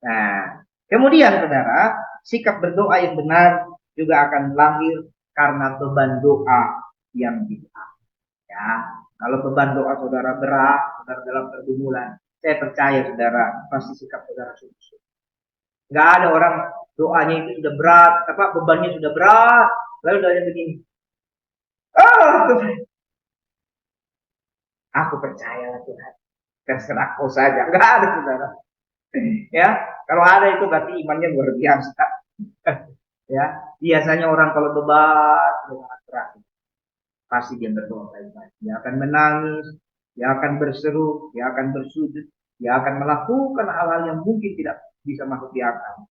Nah, kemudian saudara, sikap berdoa yang benar juga akan lahir karena beban doa yang berat. Ya, kalau beban doa saudara berat, saudara dalam pergumulan, saya percaya saudara pasti sikap saudara sungguh. Nggak ada orang doanya itu sudah berat, bebannya sudah berat, lalu doanya begini. Tuhan, aku percaya Tuhan, terserah kau saja. Nggak ada saudara. Ya, kalau ada itu berarti imannya luar biasa. Ya, biasanya orang kalau beban sudah sangat keras, pasti dia berdoa baik-baik. Dia akan menangis, dia akan berseru, dia akan bersujud, dia akan melakukan hal-hal yang mungkin tidak bisa masuk di akal.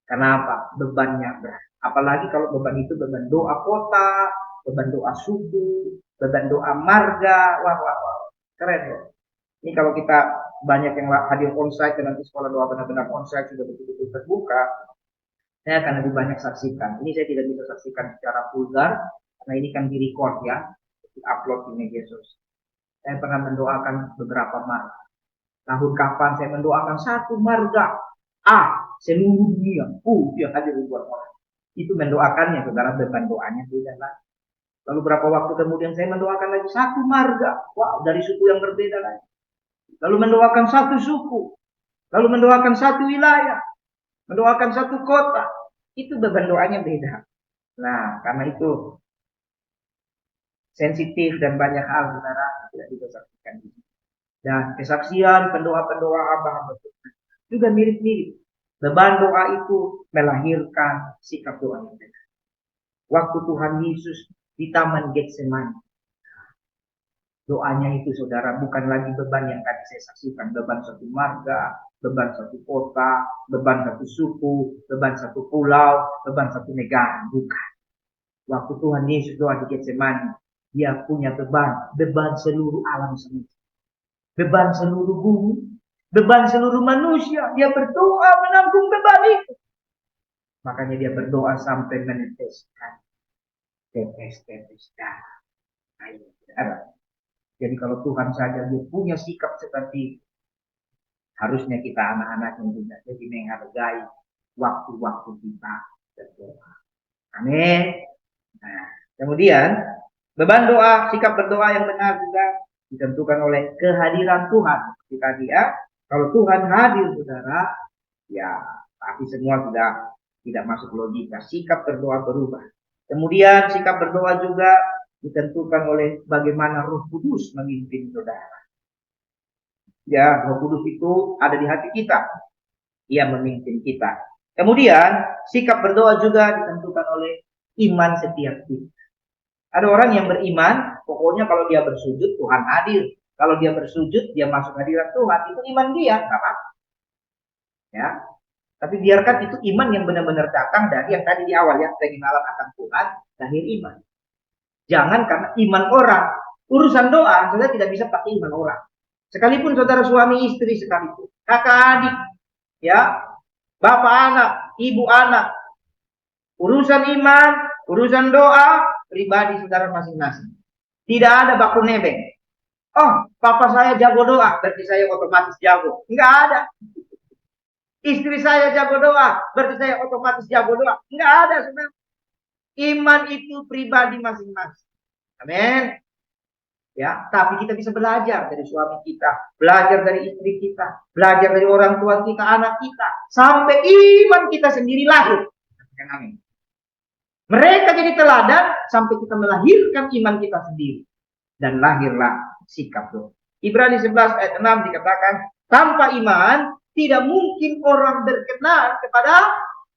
Kenapa? Bebannya berat. Apalagi kalau beban itu beban doa kota, beban doa suku, beban doa marga. Wah, wah, wah. Keren loh. Ini kalau kita banyak yang hadir onsite dan nanti sekolah doa benar-benar onsite sudah betul-betul terbuka, saya akan lebih banyak saksikan. Ini saya tidak bisa saksikan secara vulgar, karena ini kan di record ya, di upload di media sosial. Saya pernah mendoakan beberapa marga. Tahun kapan saya mendoakan satu marga seluruh dunia, dia hadir ribuan orang. Itu mendoakannya, saudara, beban doanya beda lah. Lalu berapa waktu kemudian saya mendoakan lagi satu marga, dari suku yang berbeda lagi. Lalu mendoakan satu suku, lalu mendoakan satu wilayah, mendoakan satu kota. Itu beban doanya beda. Nah, karena itu sensitif dan banyak hal, saudara, tidak bisa saksikan. Dan kesaksian pendoa-pendoa hamba-hamba juga mirip-mirip. Beban doa itu melahirkan sikap doa yang benar. Waktu Tuhan Yesus di Taman Getsemani, doanya itu, saudara, bukan lagi beban yang tadi saya saksikan, beban satu marga, beban satu kota, beban satu suku, beban satu pulau, beban satu negara. Bukan. Waktu Tuhan Yesus doa di Getsemani, dia punya beban seluruh alam semesta, beban seluruh bumi, beban seluruh manusia. Dia berdoa menanggung beban itu. Makanya dia berdoa sampai meneteskan tetes-tetes darah. Jadi kalau Tuhan saja dia punya sikap seperti, harusnya kita anak-anaknya juga jadi menghargai waktu-waktu kita berdoa. Amin. Nah, kemudian beban doa, sikap berdoa yang benar juga ditentukan oleh kehadiran Tuhan. Seperti tadi ya, kalau Tuhan hadir, saudara, ya pasti semua sudah tidak masuk logika. Sikap berdoa berubah. Kemudian sikap berdoa juga ditentukan oleh bagaimana Roh Kudus memimpin saudara. Ya, Roh Kudus itu ada di hati kita. Ia memimpin kita. Kemudian sikap berdoa juga ditentukan oleh iman setiap kita. Ada orang yang beriman, pokoknya kalau dia bersujud Tuhan hadir. Kalau dia bersujud dia masuk hadirat Tuhan. Itu iman dia, nggak apa-apa. Ya, tapi biarkan itu iman yang benar-benar datang dari yang tadi di awal ya, pengenalan akan Tuhan, lahir iman. Jangan karena iman orang, urusan doa, saudara tidak bisa pakai iman orang. Sekalipun saudara suami istri sekalipun, kakak adik, ya, bapak anak, ibu anak, urusan iman, urusan doa, pribadi saudara masing-masing. Tidak ada baku nebeng. Oh, papa saya jago doa, berarti saya otomatis jago. Enggak ada. Istri saya jago doa, berarti saya otomatis jago doa. Enggak ada, saudara. Iman itu pribadi masing-masing. Amin. Ya, tapi kita bisa belajar dari suami kita, belajar dari istri kita, belajar dari orang tua kita, anak kita, sampai iman kita sendiri lahir. Amin. Mereka jadi teladan sampai kita melahirkan iman kita sendiri. Dan lahirlah sikap doa. Ibrani 11 ayat 6 dikatakan, tanpa iman tidak mungkin orang berkenan kepada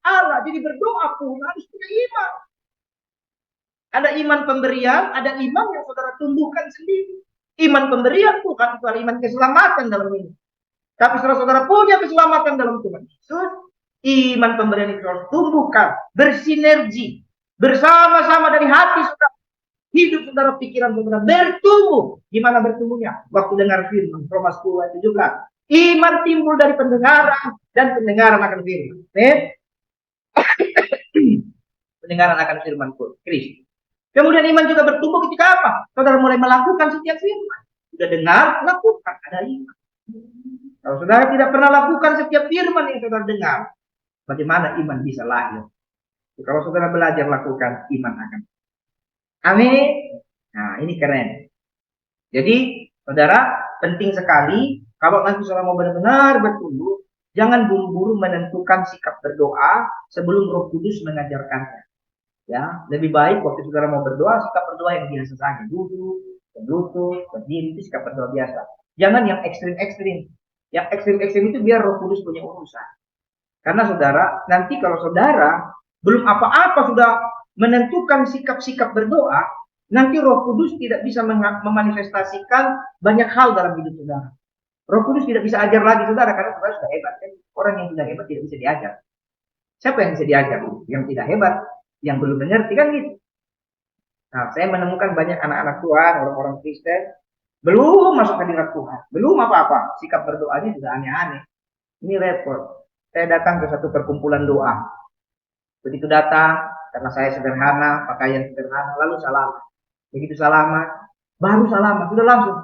Allah. Jadi berdoa pun harus punya iman. Ada iman pemberian, ada iman yang saudara tumbuhkan sendiri. Iman pemberian bukan soal iman keselamatan dalam ini. Tapi setelah saudara punya keselamatan dalam Tuhan Yesus, iman pemberian itu harus tumbuhkan, bersinergi, bersama-sama dari hati saudara. Hidup saudara, pikiran saudara bertumbuh. Gimana bertumbuhnya? Waktu dengar firman, Roma 10 ayat 17. Iman timbul dari pendengaran, dan pendengaran akan firman. Pendengaran akan firman Kristus. Kemudian iman juga bertumbuh ketika apa? Saudara mulai melakukan setiap firman. Sudah dengar, lakukan. Ada iman. Kalau saudara tidak pernah lakukan setiap firman yang saudara dengar, bagaimana iman bisa lahir? Kalau saudara belajar lakukan, iman akan. Amin. Nah, ini keren. Jadi, saudara, penting sekali kalau nanti saudara mau benar-benar bertumbuh, jangan buru-buru menentukan sikap berdoa sebelum Roh Kudus mengajarkannya. Ya, lebih baik waktu saudara mau berdoa, sikap berdoa yang biasa saja, duduk, berlutut, berdiri, itu sikap berdoa biasa. Jangan yang ekstrim-ekstrim. Yang ekstrim-ekstrim itu biar Roh Kudus punya urusan. Karena saudara, nanti kalau saudara belum apa-apa sudah menentukan sikap-sikap berdoa, nanti Roh Kudus tidak bisa memanifestasikan banyak hal dalam hidup saudara. Roh Kudus tidak bisa ajar lagi saudara karena saudara sudah hebat. Orang yang sudah hebat tidak bisa diajar. Siapa yang bisa diajar? Yang tidak hebat, yang belum mengerti kan gitu. Nah, saya menemukan banyak anak-anak Tuhan, orang-orang Kristen, belum masuk hadirat Tuhan, belum apa-apa, sikap berdoanya sudah aneh-aneh. Ini repot. Saya datang ke satu perkumpulan doa. Begitu datang, karena saya sederhana, pakaian sederhana, lalu salaman. Begitu salaman, baru salaman, sudah langsung,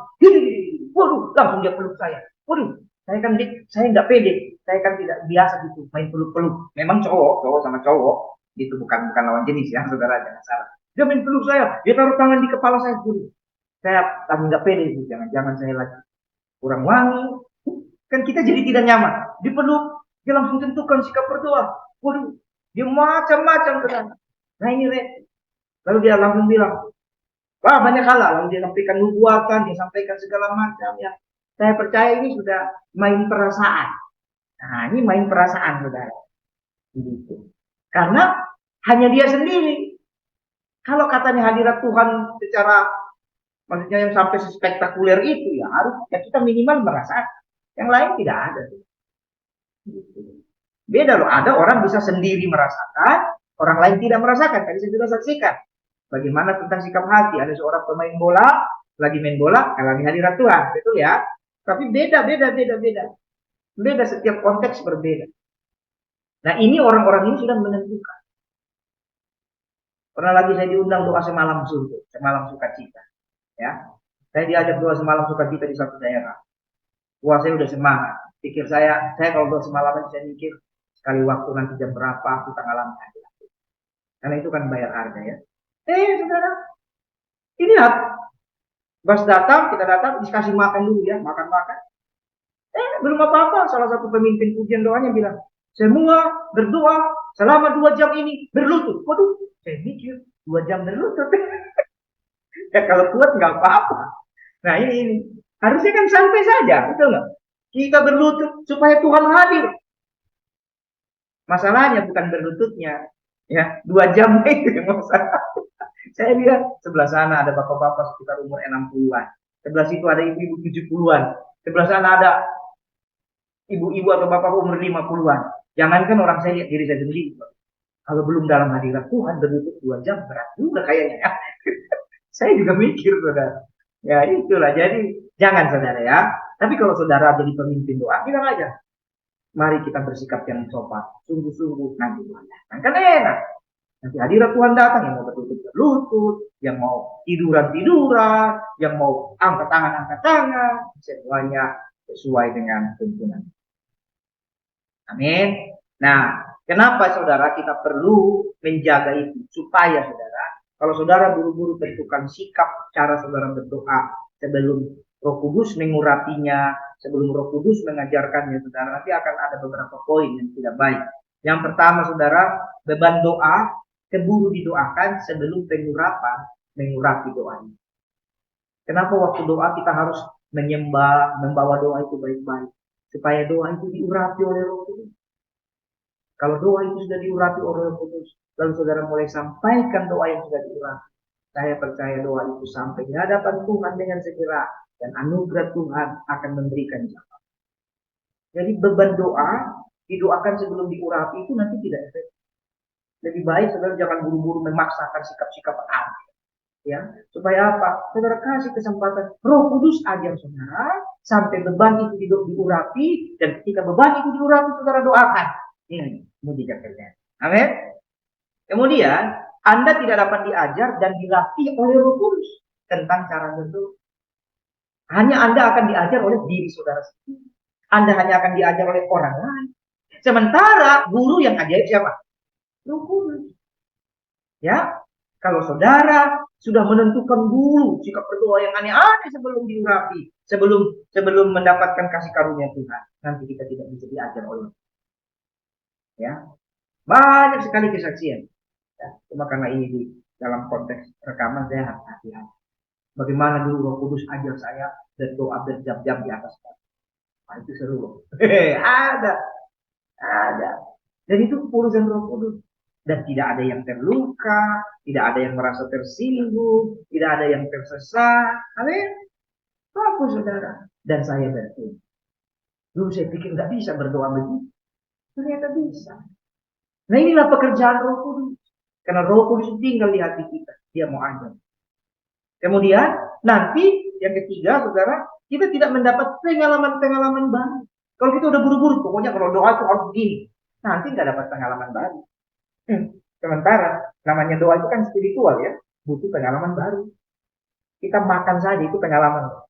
waduh, langsung dia peluk saya. Waduh, saya nggak pede, saya kan tidak biasa gitu main peluk-peluk. Memang cowok sama cowok, itu bukan lawan jenis ya, saudara jangan salah. Dia main peluk saya, dia taruh tangan di kepala saya dulu. Saya lagi nggak pede, jangan saya lagi kurang wangi. Kan kita jadi tidak nyaman. Dipeluk, dia langsung tentukan sikap berdoa. Waduh, dia macam-macam saudara. Nah ini lalu dia langsung bilang, wah banyak hal lah. Lalu dia sampaikan nubuatan, dia sampaikan segala macam ya. Saya percaya ini sudah main perasaan. Nah ini main perasaan saudara. Gitu. Karena hanya dia sendiri. Kalau katanya hadirat Tuhan secara maksudnya yang sampai spektakuler itu ya harus ya kita minimal merasakan. Yang lain tidak ada. Gitu. Beda loh, ada orang bisa sendiri merasakan, orang lain tidak merasakan. Tadi saya juga saksikan. Bagaimana tentang sikap hati. Ada seorang pemain bola, lagi main bola, alami hadirat Tuhan. Betul ya? Tapi beda. Beda setiap konteks berbeda. Nah ini orang-orang ini sudah menentukan. Pernah lagi saya diundang doa semalam sukacita. Ya, saya diajak doa semalam sukacita di satu daerah. Wah saya udah semangat. Pikir saya kalau doa semalaman saya mikir sekali waktu nanti jam berapa aku tak alami hadirat. Karena itu kan bayar harga ya. Saudara, ini bas datang, kita datang, dikasih makan dulu ya, makan-makan. Belum apa-apa, salah satu pemimpin pujian doanya bilang, semua berdoa selama 2 jam ini berlutut. Waduh, saya mikir 2 jam berlutut. Ya kalau kuat nggak apa-apa. Nah ini harusnya kan santai saja, betul nggak? Kita berlutut supaya Tuhan hadir. Masalahnya bukan berlututnya, ya 2 jam itu yang masalah. Saya lihat sebelah sana ada bapak-bapak sekitar umur 60-an. Sebelah situ ada ibu-ibu 70-an. Sebelah sana ada ibu-ibu atau bapak umur 50-an. Jangankan orang saya lihat diri saya sendiri. Kalau belum dalam hadirat Tuhan berlutut 2 jam berat juga kayaknya ya. Saya juga mikir saudara. Ya itulah jadi jangan saudara ya. Tapi kalau saudara jadi pemimpin doa bilang aja. Mari kita bersikap yang sopan. Sungguh-sungguh nanti Tuhan datang. Kan enak. Nanti hadirat Tuhan datang yang mau berlutut, yang mau tiduran, yang mau angkat tangan, semuanya sesuai dengan tuntunan. Amin. Nah, kenapa saudara kita perlu menjaga itu? Supaya saudara, kalau saudara buru-buru tentukan sikap cara saudara berdoa sebelum Roh Kudus mengurapinya, sebelum Roh Kudus mengajarkannya saudara, nanti akan ada beberapa poin yang tidak baik. Yang pertama saudara, beban doa keburu didoakan sebelum pengurapan mengurapi doanya. Kenapa waktu doa kita harus menyembah, membawa doa itu baik-baik? Supaya doa itu diurapi oleh Roh Kudus. Kalau doa itu sudah diurapi oleh Roh Kudus, lalu saudara mulai sampaikan doa yang sudah diurapi. Saya percaya doa itu sampai di hadapan Tuhan dengan segera dan anugerah Tuhan akan memberikan jawaban. Jadi beban doa didoakan sebelum diurapi itu nanti tidak efektif. Lebih baik saudara jangan buru-buru memaksakan sikap-sikap aneh. Ya, supaya apa? Saudara kasih kesempatan Roh Kudus ajar saudara sampai beban itu diurapi dan ketika beban itu diurapi saudara doakan. Ini mujizat terjadi. Amin. Kemudian Anda tidak dapat diajar dan dilatih oleh Roh Kudus tentang cara berdoa. Hanya Anda akan diajar oleh diri saudara sendiri. Anda hanya akan diajar oleh orang lain. Sementara guru yang ajaib siapa? Roh Kudus. Ya, kalau saudara sudah menentukan dulu sikap berdoa yang aneh-aneh sebelum diurapi, sebelum mendapatkan kasih karunia Tuhan, nanti kita tidak bisa diajar oleh. Ya, banyak sekali kesaksian. Ya, cuma karena ini di dalam konteks rekaman saya hati-hati. Bagaimana dulu Roh Kudus ajar saya berdoa berjam-jam di atas. Nah, itu seru loh. ada. Dan itu urusan Roh Kudus. dan tidak ada yang terluka, tidak ada yang merasa tersinggung, tidak ada yang tersesat. Amin. Bagus saudara. Dan saya berdoa. Dulu saya pikir nggak bisa berdoa begitu. Ternyata bisa. Nah inilah pekerjaan Roh Kudus. Karena Roh Kudus tinggal di hati kita. Dia mau ajar. Kemudian nanti yang ketiga saudara, kita tidak mendapat pengalaman-pengalaman baru. Kalau kita udah buru-buru, pokoknya kalau doa itu harus begini. Nanti nggak dapat pengalaman baru. Sementara namanya doa itu kan spiritual ya, butuh pengalaman baru. Kita makan saja itu pengalaman.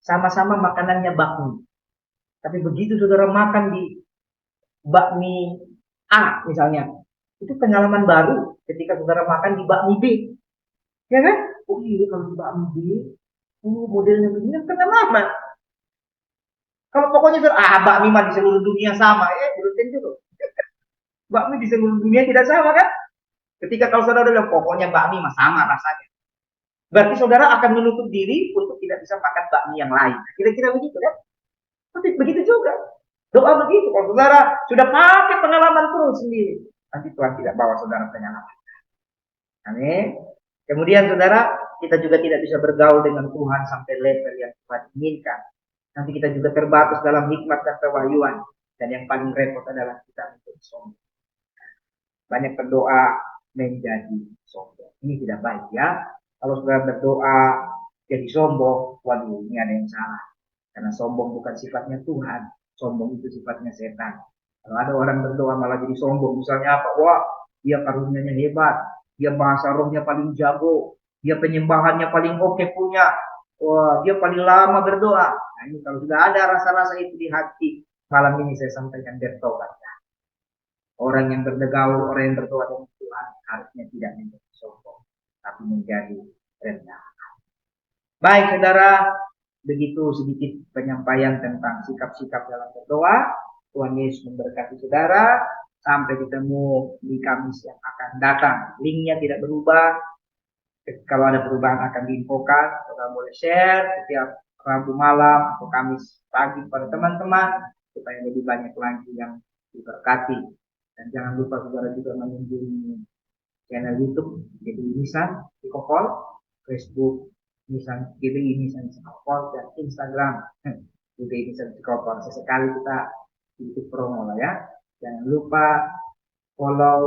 Sama-sama makanannya bakmi. Tapi begitu saudara makan di bakmi A misalnya, itu pengalaman baru ketika saudara makan di bakmi B. Ya kan? Oh iya kalau di bakmi B, modelnya begini kan pengalaman. Kalau pokoknya bakmi mah di seluruh dunia sama, belum tentu tuh. Bakmi di seluruh dunia tidak sama kan? Ketika kalau saudara bilang pokoknya bakmi mah sama rasanya, berarti saudara akan menutup diri untuk tidak bisa makan bakmi yang lain. Kira-kira begitu kan? Tapi begitu juga. Doa begitu. Kalau saudara sudah pakai pengalaman terus sendiri, nanti Tuhan tidak bawa saudara pengalaman. Amin. Kemudian saudara, kita juga tidak bisa bergaul dengan Tuhan sampai level yang Tuhan inginkan. Nanti kita juga terbatas dalam hikmat dan kewahyuan. Dan yang paling repot adalah kita menjadi sombong. Banyak berdoa menjadi sombong. Ini tidak baik ya. Kalau saudara berdoa jadi sombong, waduh ini ada yang salah. Karena sombong bukan sifatnya Tuhan. Sombong itu sifatnya setan. Kalau ada orang berdoa malah jadi sombong. Misalnya apa? Wah, dia karunianya hebat. Dia bahasa rohnya paling jago. Dia penyembahannya paling oke punya. Wah, dia paling lama berdoa. Nah, ini kalau sudah ada rasa-rasa itu di hati, malam ini saya sampaikan bertobat. Orang yang berdegaul, orang yang berdoa dengan Tuhan harusnya tidak menjadi sombong, tapi menjadi rendah. Baik saudara, begitu sedikit penyampaian tentang sikap-sikap dalam berdoa. Tuhan Yesus memberkati saudara. Sampai ketemu di Kamis yang akan datang. Linknya tidak berubah. Kalau ada perubahan akan diinfokan. Saudara boleh share setiap Rabu malam atau Kamis pagi pada teman-teman supaya lebih banyak lagi yang diberkati. Dan jangan lupa saudara juga mengunjungi channel YouTube jadi Nisan Cikokol, Facebook Nisan GBI Nisan Cikokol, dan Instagram GBI Nisan Cikokol. Sesekali kita sedikit promo lah ya. Jangan lupa follow,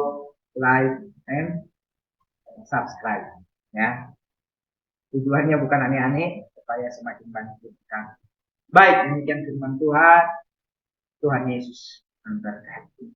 like, and subscribe ya. Tujuannya bukan aneh-aneh, supaya semakin banyak kita. Baik, demikian firman Tuhan. Tuhan Yesus memberkati.